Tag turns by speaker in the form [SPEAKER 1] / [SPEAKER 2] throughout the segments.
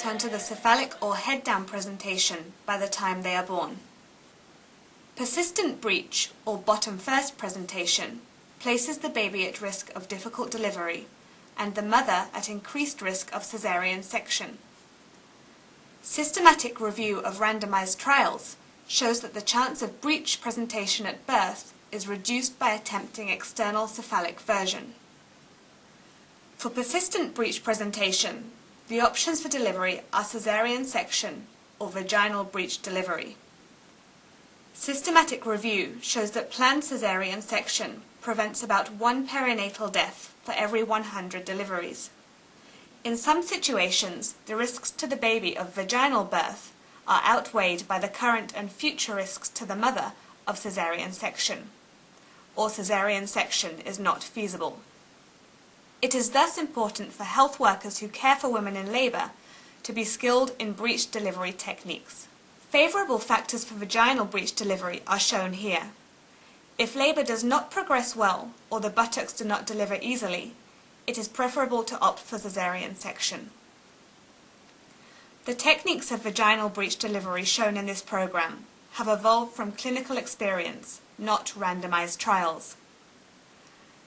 [SPEAKER 1] turn to the cephalic or head-down presentation by the time they are born. Persistent breech or bottom-first presentation places the baby at risk of difficult delivery and the mother at increased risk of caesarean section. Systematic review of randomized trials shows that the chance of breech presentation at birth is reduced by attempting external cephalic version. For persistent breech presentation, the options for delivery are caesarean section or vaginal breech delivery. Systematic review shows that planned caesarean section prevents about 1 perinatal death for every 100 deliveries. In some situations, the risks to the baby of vaginal birth are outweighed by the current and future risks to the mother of caesarean section, or caesarean section is not feasible. It is thus important for health workers who care for women in labour to be skilled in breech delivery techniques. Favourable factors for vaginal breech delivery are shown here. If labour does not progress well or the buttocks do not deliver easily, it is preferable to opt for caesarean section. The techniques of vaginal breech delivery shown in this program have evolved from clinical experience, not randomized trials.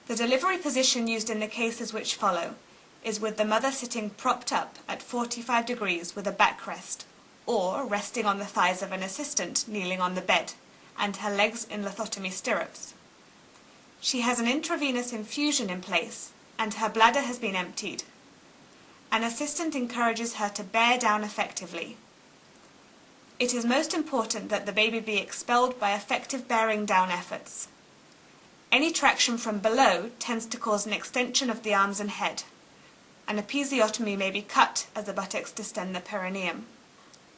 [SPEAKER 1] The delivery position used in the cases which follow is with the mother sitting propped up at 45 degrees with a backrest, or resting on the thighs of an assistant kneeling on the bed, and her legs in lithotomy stirrups. She has an intravenous infusion in place, and her bladder has been emptied. An assistant encourages her to bear down effectively. It is most important that the baby be expelled by effective bearing down efforts. Any traction from below tends to cause an extension of the arms and head. An episiotomy may be cut as the buttocks distend the perineum.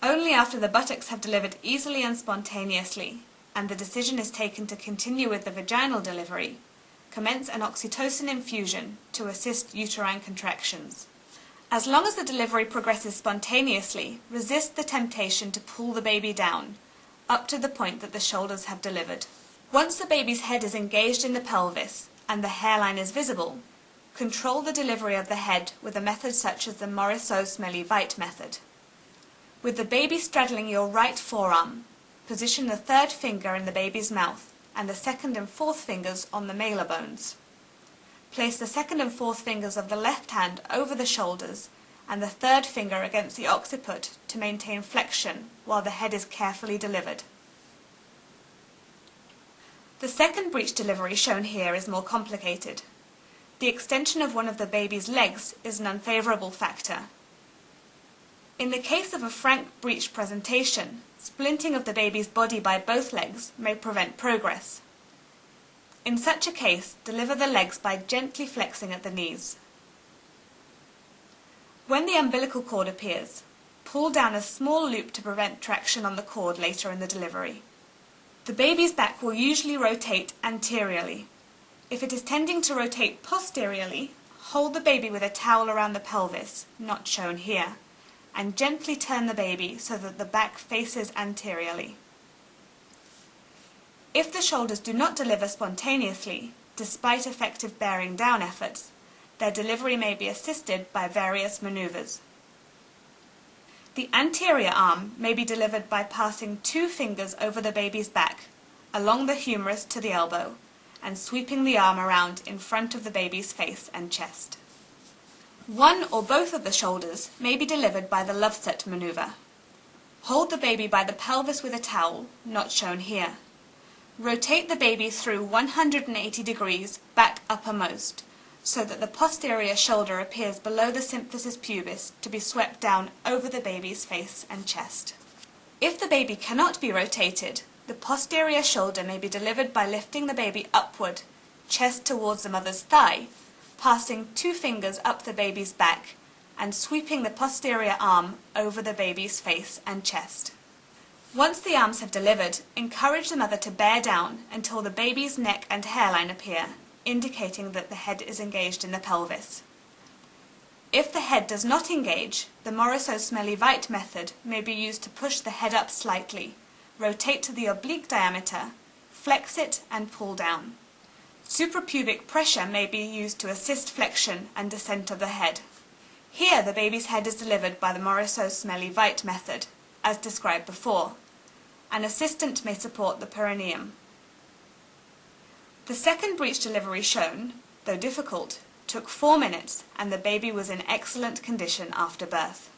[SPEAKER 1] Only after the buttocks have delivered easily and spontaneously, and the decision is taken to continue with the vaginal delivery, commence an oxytocin infusion to assist uterine contractions. As long as the delivery progresses spontaneously, resist the temptation to pull the baby down, up to the point that the shoulders have delivered. Once the baby's head is engaged in the pelvis and the hairline is visible, control the delivery of the head with a method such as the Morisot-Smellie-Veit method. With the baby straddling your right forearm, position the third finger in the baby's mouth and the second and fourth fingers on the malar bones. Place the second and fourth fingers of the left hand over the shoulders and the third finger against the occiput to maintain flexion while the head is carefully delivered. The second breech delivery shown here is more complicated. The extension of one of the baby's legs is an unfavourable factor. In the case of a frank breech presentation, splinting of the baby's body by both legs may prevent progress. In such a case, deliver the legs by gently flexing at the knees. When the umbilical cord appears, pull down a small loop to prevent traction on the cord later in the delivery. The baby's back will usually rotate anteriorly. If it is tending to rotate posteriorly, hold the baby with a towel around the pelvis, not shown here, and gently turn the baby so that the back faces anteriorly. If the shoulders do not deliver spontaneously, despite effective bearing down efforts, their delivery may be assisted by various maneuvers. The anterior arm may be delivered by passing 2 fingers over the baby's back, along the humerus to the elbow, and sweeping the arm around in front of the baby's face and chest. One or both of the shoulders may be delivered by the love-set maneuver. Hold the baby by the pelvis with a towel, not shown here. Rotate the baby through 180 degrees back uppermost, so that the posterior shoulder appears below the symphysis pubis to be swept down over the baby's face and chest. If the baby cannot be rotated, the posterior shoulder may be delivered by lifting the baby upward, chest towards the mother's thigh, passing 2 fingers up the baby's back and sweeping the posterior arm over the baby's face and chest. Once the arms have delivered, encourage the mother to bear down until the baby's neck and hairline appear, indicating that the head is engaged in the pelvis. If the head does not engage, the Morisot-Smellie-Veit method may be used to push the head up slightly, rotate to the oblique diameter, flex it and pull down. Suprapubic pressure may be used to assist flexion and descent of the head. Here the baby's head is delivered by the Morisot-Smellie-Veit method, as described before. An assistant may support the perineum. The second breech delivery shown, though difficult, took 4 minutes and the baby was in excellent condition after birth.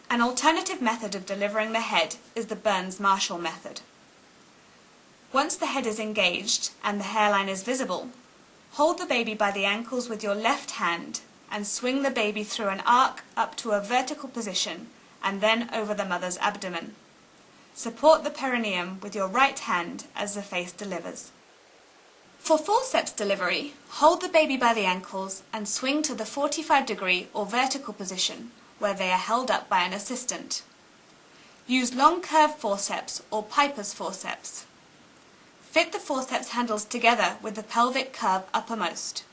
[SPEAKER 1] An alternative method of delivering the head is the Burns-Marshall method. Once the head is engaged and the hairline is visible, hold the baby by the ankles with your left hand and swing the baby through an arc up to a vertical position and then over the mother's abdomen. Support the perineum with your right hand as the face delivers. For forceps delivery, hold the baby by the ankles and swing to the 45-degree or vertical position where they are held up by an assistant. Use long curved forceps or Piper's forceps. Fit the forceps handles together with the pelvic curve uppermost.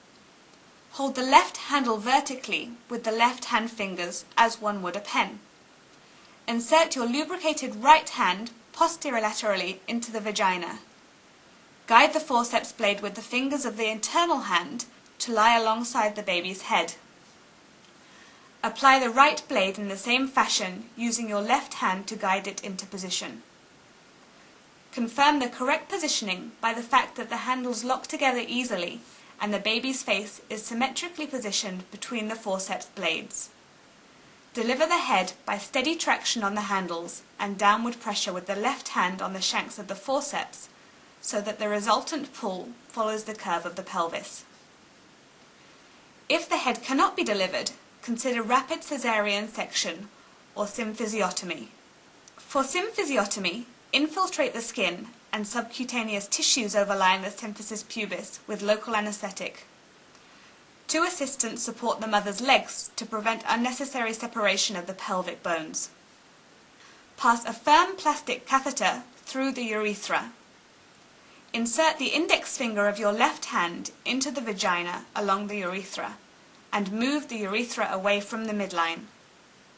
[SPEAKER 1] Hold the left handle vertically with the left hand fingers as one would a pen. Insert your lubricated right hand posterolaterally into the vagina. Guide the forceps blade with the fingers of the internal hand to lie alongside the baby's head. Apply the right blade in the same fashion, using your left hand to guide it into position. Confirm the correct positioning by the fact that the handles lock together easily and the baby's face is symmetrically positioned between the forceps blades. Deliver the head by steady traction on the handles and downward pressure with the left hand on the shanks of the forceps so that the resultant pull follows the curve of the pelvis. If the head cannot be delivered, consider rapid caesarean section or symphysiotomy. For symphysiotomy, infiltrate the skin and subcutaneous tissues overlying the symphysis pubis with local anesthetic. 2 assistants support the mother's legs to prevent unnecessary separation of the pelvic bones. Pass a firm plastic catheter through the urethra. Insert the index finger of your left hand into the vagina along the urethra and move the urethra away from the midline.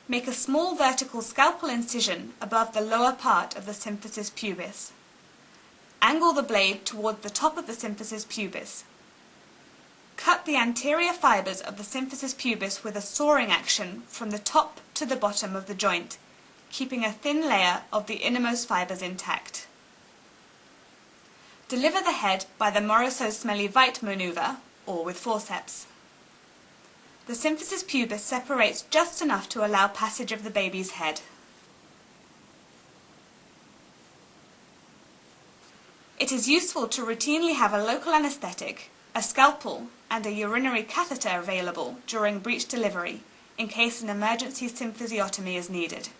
[SPEAKER 1] Make a small vertical scalpel incision above the lower part of the symphysis pubis. Angle the blade toward the top of the symphysis pubis. Cut the anterior fibers of the symphysis pubis with a sawing action from the top to the bottom of the joint, keeping a thin layer of the innermost fibers intact. Deliver the head by the Morisot-Smellie-Veit maneuver or with forceps. The symphysis pubis separates just enough to allow passage of the baby's head. It is useful to routinely have a local anesthetic, a scalpel, and a urinary catheter available during breech delivery in case an emergency symphysiotomy is needed.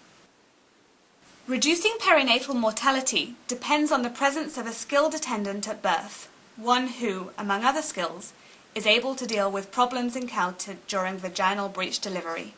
[SPEAKER 1] Reducing perinatal mortality depends on the presence of a skilled attendant at birth, one who, among other skills, is able to deal with problems encountered during vaginal breech delivery.